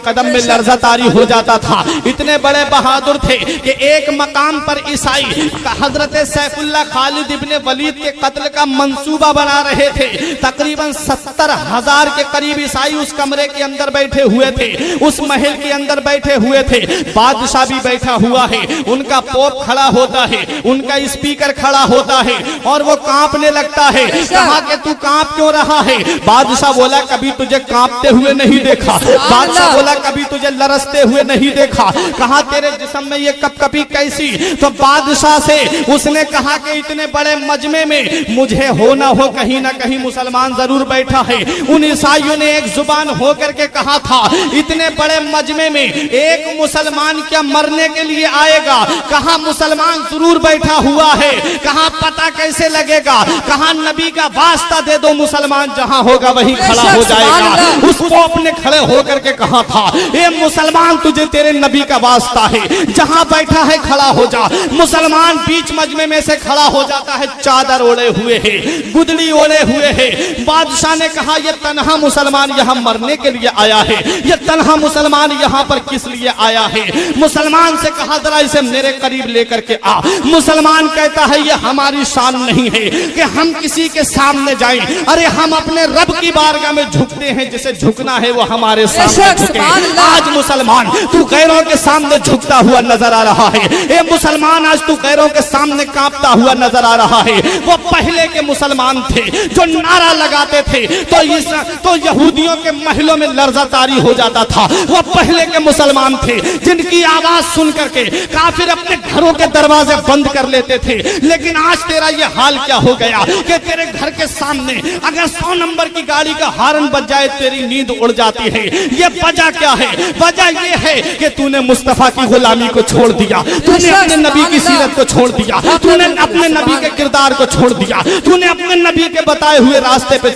कदम में लर्जा तारी हो जाता था। इतने बड़े बहादुर थे कि एक मकाम पर ईसाई हजरत सैफुल्लाह खालिद इब्ने वलीद के कत्ल का मंसूबा बना रहे थे। तकरीबन 70,000 के करीब ईसाई उस कमरे के अंदर बैठे हुए थे, उस महल के अंदर बैठे हुए थे। बादशाह भी बैठा हुआ है, उनका पोप खड़ा होता है, उनका स्पीकर खड़ा होता है और वो कांपने लगता है। कहा कि तू कांप क्यों रहा है? बादशाह बोला कभी तुझे कांपते हुए नहीं देखा। बादशाह बोला कभी तुझे लरसते हुए नहीं देखा। कहा तेरे जिस्म में ये कपकपी कैसी? तो बादशाह से उसने कहा कि इतने बड़े मजमे में मुझे हो ना हो कहीं ना कहीं मुसलमान जरूर बैठा है। उन ईसाइयों ने एक जुबान होकर के कहा था इतने बड़े मजमे में एक मुसलमान क्या मरने के लिए आएगा? कहा मुसलमान जरूर बैठा हुआ है। कहा पता कैसे लगेगा? कहा नबी का वास्ता दे दो, मुसलमान जहां होगा वहीं खड़ा हो जाएगा। उस पोप ने खड़े होकर के कहा था ए मुसलमान तुझे तेरे नबी का वास्ता है, जहां बैठा है खड़ा हो जा। मुसलमान बीच मजमे में से खड़ा हो जाता है, चादर ओढ़े हुए है, गुदड़ी ओढ़े हुए है। बादशाह ने कहा यह तन्हा मुसलमान यहाँ मरने के लिए आया है, यह तन्हा मुसलमान यहाँ पर किस लिए आया है? मुसलमान से कहा जरा इसे मेरे करीब लेकर के आ। मुसलमान कहता है यह हमारी शान नहीं है कि हम किसी के सामने जाएं। अरे हम अपने रब की बारगाह में झुकते हैं, जिसे झुकना है वो हमारे सामने झुके। आज मुसलमान तू गैरों के सामने झुकता हुआ नजर आ रहा है। ए मुसलमान आज तू गैरों के सामने कांपता हुआ नजर आ रहा है। वो पहले के मुसलमान थे जो नारा लगाते थे तो यहूदियों के महलों में लर्जा तारी हो जाता था। वो पहले के मुसलमान थे जिनकी आवाज सुन करके काफिर अपने घरों के दरवाजे बंद कर लेते थे। लेकिन आज तेरा ये हाल क्या हो गया कि तेरे घर के सामने अगर 100 नंबर की गाड़ी का हॉर्न बज जाए तेरी नींद उड़ जाती है। ये वजह क्या है? वजह ये है कि तूने मुस्तफा की गुलामी को छोड़ दिया, तूने अपने नबी की सीरत को छोड़ दिया, तूने अपने नबी के किरदार को छोड़ दिया, तूने अपने नबी के बताए हुए रास्ते पे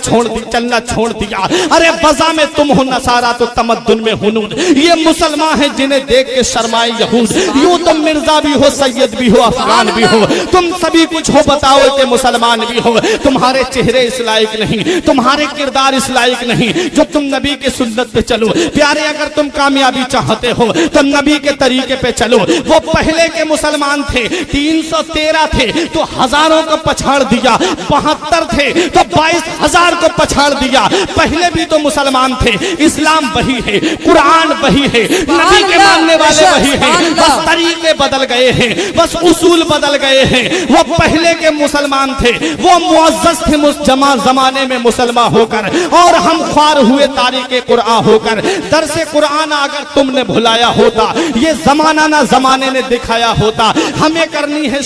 चलना छोड़ दिया। अरे वज़ा में तुम हो नसारा तो तमद्दुन में हुनूद। ये मुसलमान हैं जिन्हें देख के शर्माए यहूद। यूं तुम मिर्जा भी हो, सैयद भी हो, अफगान भी हो, तुम सभी कुछ हो, बताओ कि मुसलमान भी हो। तुम्हारे चेहरे इस लायक नहीं, तुम्हारे किरदार इस लायक नहीं जो तुम नबी के सुन्नत पे चलो। प्यारे अगर तुम कामयाबी चाहते हो तो नबी के तरीके पे चलो। वो पहले के मुसलमान थे 313 थे तो हजारों को पछाड़ दिया, 72 थे तो 22,000 को पछाड़ दिया। पहले भी तो मुसलमान थे। इस्लाम वही है, कुरान वही है, नबी के मानने वाले वही हैं, बस तरीके बदल गए हैं, बस उसूल बदल गए हैं। वो पहले के मुसलमान थे, वो मुअज़्ज़ज़ थे जमाने में मुसलमान होकर, और हम ख्वार हुए तारीके कुरान होकर। दरसे कुरान अगर तुमने भुलाया होता, ये जमाना ना जमाने ने दिखाया होता। हमें करनी है